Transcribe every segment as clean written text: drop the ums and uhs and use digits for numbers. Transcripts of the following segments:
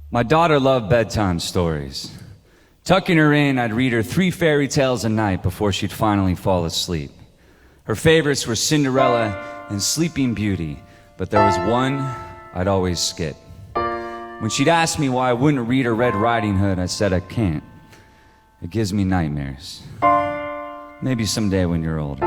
My daughter loved bedtime stories. Tucking her in, I'd read her 3 fairy tales a night before she'd finally fall asleep. Her favorites were Cinderella and Sleeping Beauty, but there was one I'd always skip. When she'd ask me why I wouldn't read her Red Riding Hood, I said I can't. It gives me nightmares. Maybe someday when you're older.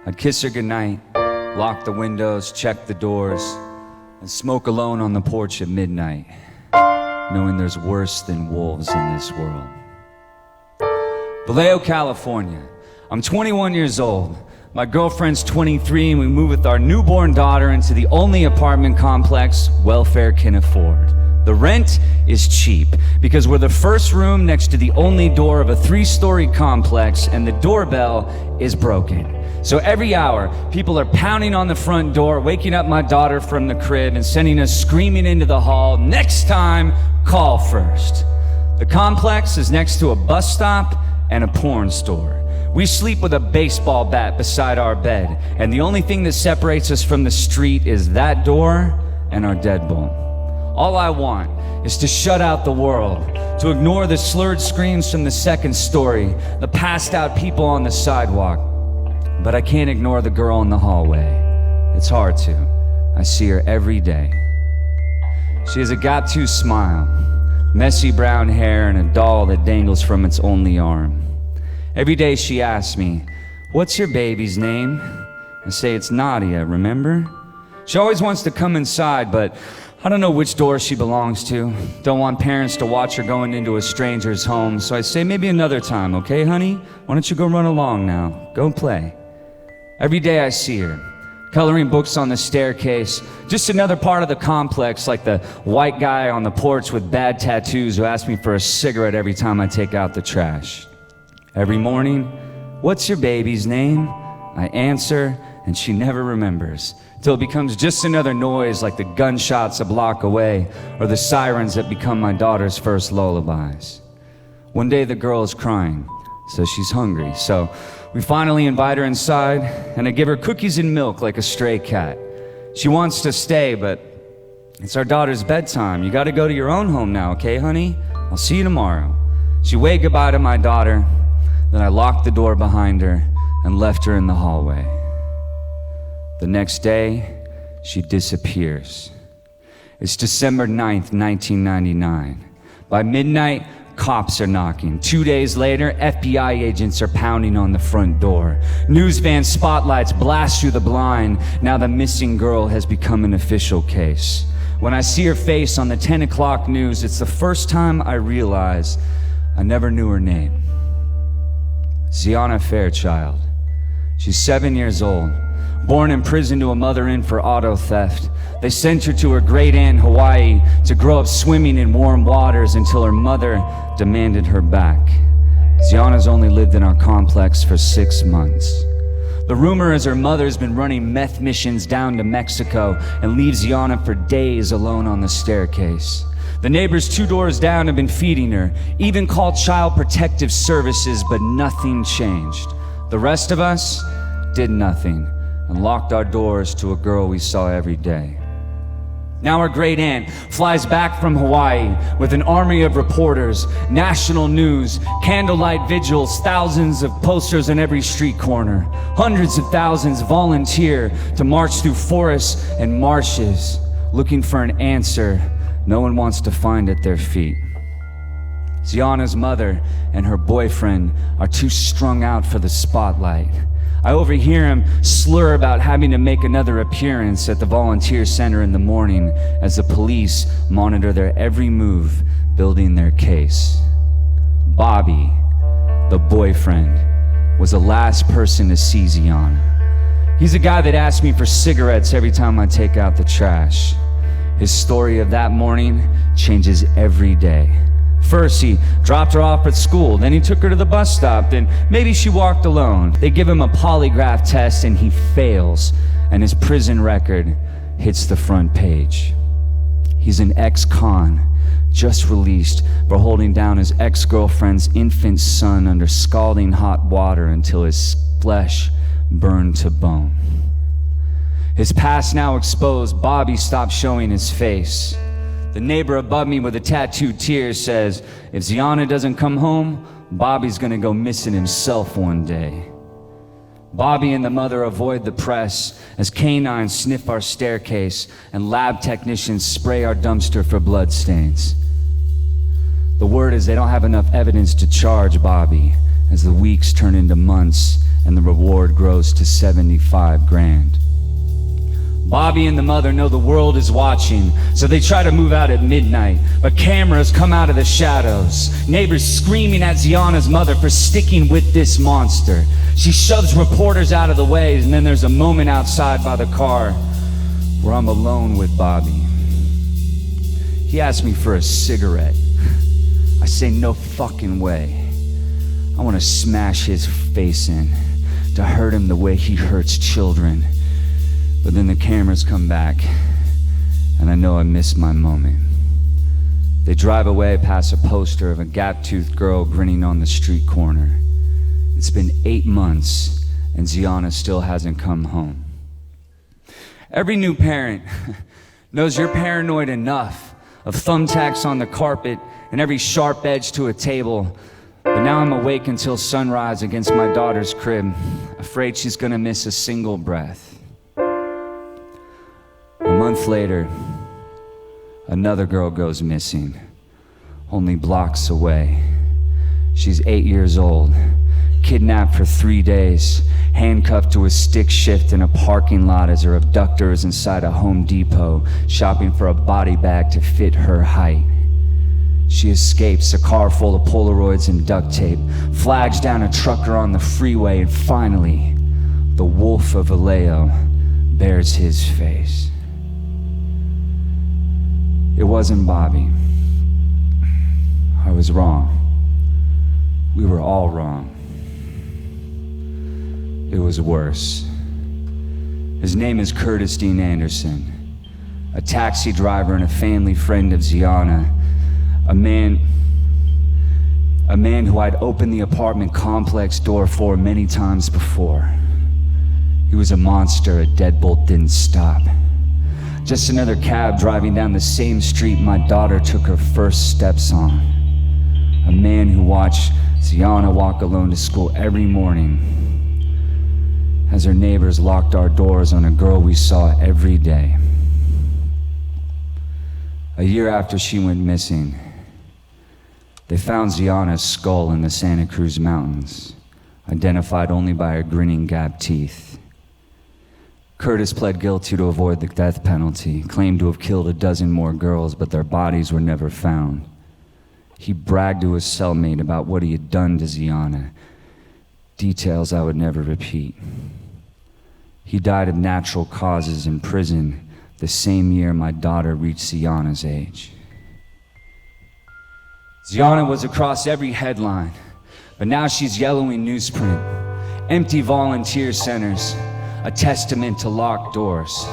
I'd kiss her goodnight, lock the windows, check the doors, and smoke alone on the porch at midnight, knowing there's worse than wolves in this world. Vallejo, California. I'm 21 years old. My girlfriend's 23, and we moved with our newborn daughter into the only apartment complex welfare can afford. The rent is cheap because we're the first room next to the only door of a 3-story complex, and the doorbell is broken. So every hour, people are pounding on the front door, waking up my daughter from the crib and sending us screaming into the hall, "Next time, call first." The complex is next to a bus stop and a porn store. We sleep with a baseball bat beside our bed, and the only thing that separates us from the street is that door and our deadbolt. All I want is to shut out the world, to ignore the slurred screams from the second story, the passed out people on the sidewalk. But I can't ignore the girl in the hallway. It's hard to. I see her every day. She has a got-to smile, messy brown hair, and a doll that dangles from its only arm. Every day she asks me, "What's your baby's name?" I say, "It's Nadia, remember?" She always wants to come inside, but I don't know which door she belongs to. Don't want parents to watch her going into a stranger's home, so I say, "Maybe another time, okay, honey? Why don't you go run along now? Go play." Every day I see her, coloring books on the staircase, just another part of the complex, like the white guy on the porch with bad tattoos who asks me for a cigarette every time I take out the trash. Every morning, "What's your baby's name?" I answer, and she never remembers, till it becomes just another noise like the gunshots a block away or the sirens that become my daughter's first lullabies. One day the girl is crying, says she's hungry, so we finally invite her inside, and I give her cookies and milk like a stray cat. She wants to stay, but it's our daughter's bedtime. "You gotta go to your own home now, okay, honey? I'll see you tomorrow." She waved goodbye to my daughter, then I locked the door behind her and left her in the hallway. The next day, she disappears. It's December 9th, 1999. By midnight, cops are knocking. 2 days later, FBI agents are pounding on the front door. News van spotlights blast through the blind. Now the missing girl has become an official case. When I see her face on the 10 o'clock news, it's the first time I realize I never knew her name. Ziana Fairchild. She's 7 years old, born in prison to a mother in for auto theft. They sent her to her great aunt in Hawaii to grow up swimming in warm waters until her mother demanded her back. Ziana's only lived in our complex for 6 months. The rumor is her mother's been running meth missions down to Mexico and leaves Ziana for days alone on the staircase. The neighbors 2 doors down have been feeding her, even called Child Protective Services, but nothing changed. The rest of us did nothing and locked our doors to a girl we saw every day. Now her great aunt flies back from Hawaii with an army of reporters, national news, candlelight vigils, thousands of posters on every street corner. Hundreds of thousands volunteer to march through forests and marshes, looking for an answer no one wants to find at their feet. Ziana's mother and her boyfriend are too strung out for the spotlight. I overhear him slur about having to make another appearance at the volunteer center in the morning as the police monitor their every move, building their case. Bobby, the boyfriend, was the last person to see Ziana. He's the guy that asks me for cigarettes every time I take out the trash. His story of that morning changes every day. First, he dropped her off at school, then he took her to the bus stop, then maybe she walked alone. They give him a polygraph test and he fails, and his prison record hits the front page. He's an ex-con, just released for holding down his ex-girlfriend's infant son under scalding hot water until his flesh burned to bone. His past now exposed, Bobby stopped showing his face. The neighbor above me with a tattooed tear says, if Ziana doesn't come home, Bobby's gonna go missing himself one day. Bobby and the mother avoid the press as canines sniff our staircase and lab technicians spray our dumpster for bloodstains. The word is they don't have enough evidence to charge Bobby as the weeks turn into months and the reward grows to 75 grand. Bobby and the mother know the world is watching, so they try to move out at midnight, but cameras come out of the shadows. Neighbors screaming at Ziana's mother for sticking with this monster. She shoves reporters out of the way, and then there's a moment outside by the car where I'm alone with Bobby. He asks me for a cigarette. I say no fucking way. I want to smash his face in, to hurt him the way he hurts children. But then the cameras come back, and I know I missed my moment. They drive away past a poster of a gap-toothed girl grinning on the street corner. It's been 8 months, and Ziana still hasn't come home. Every new parent knows you're paranoid enough of thumbtacks on the carpet and every sharp edge to a table. But now I'm awake until sunrise against my daughter's crib, afraid she's gonna miss a single breath. A month later, another girl goes missing, only blocks away. She's 8 years old, kidnapped for 3 days, handcuffed to a stick shift in a parking lot as her abductor is inside a Home Depot, shopping for a body bag to fit her height. She escapes a car full of Polaroids and duct tape, flags down a trucker on the freeway, and finally, the wolf of Vallejo bears his face. It wasn't Bobby. I was wrong. We were all wrong. It was worse. His name is Curtis Dean Anderson, a taxi driver and a family friend of Ziana, a man who I'd opened the apartment complex door for many times before. He was a monster a deadbolt didn't stop. Just another cab driving down the same street my daughter took her first steps on. A man who watched Ziana walk alone to school every morning as her neighbors locked our doors on a girl we saw every day. A year after she went missing, they found Ziana's skull in the Santa Cruz Mountains, identified only by her grinning gap teeth. Curtis pled guilty to avoid the death penalty, claimed to have killed a dozen more girls, but their bodies were never found. He bragged to his cellmate about what he had done to Ziana, details I would never repeat. He died of natural causes in prison the same year my daughter reached Ziana's age. Ziana was across every headline, but now she's yellowing newsprint, empty volunteer centers, a testament to locked doors.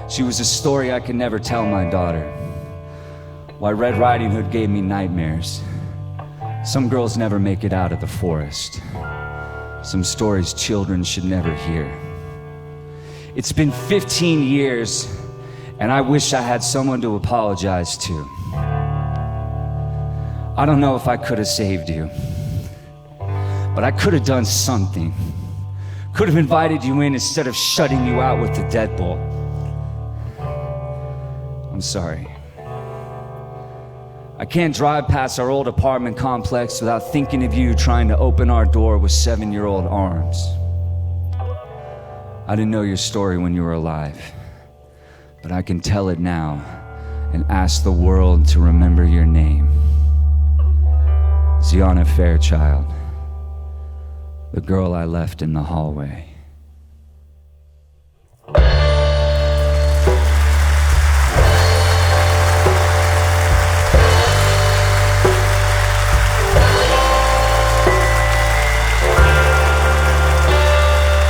She was a story I could never tell my daughter. Why Red Riding Hood gave me nightmares. Some girls never make it out of the forest. Some stories children should never hear. It's been 15 years, and I wish I had someone to apologize to. I don't know if I could have saved you, but I could have done something. Could have invited you in instead of shutting you out with the deadbolt. I'm sorry. I can't drive past our old apartment complex without thinking of you trying to open our door with 7-year-old arms. I didn't know your story when you were alive, but I can tell it now and ask the world to remember your name. Ziana Fairchild, the girl I left in the hallway.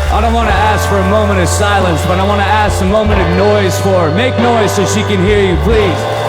I don't want to ask for a moment of silence, but I want to ask a moment of noise for her. Make noise so she can hear you, please.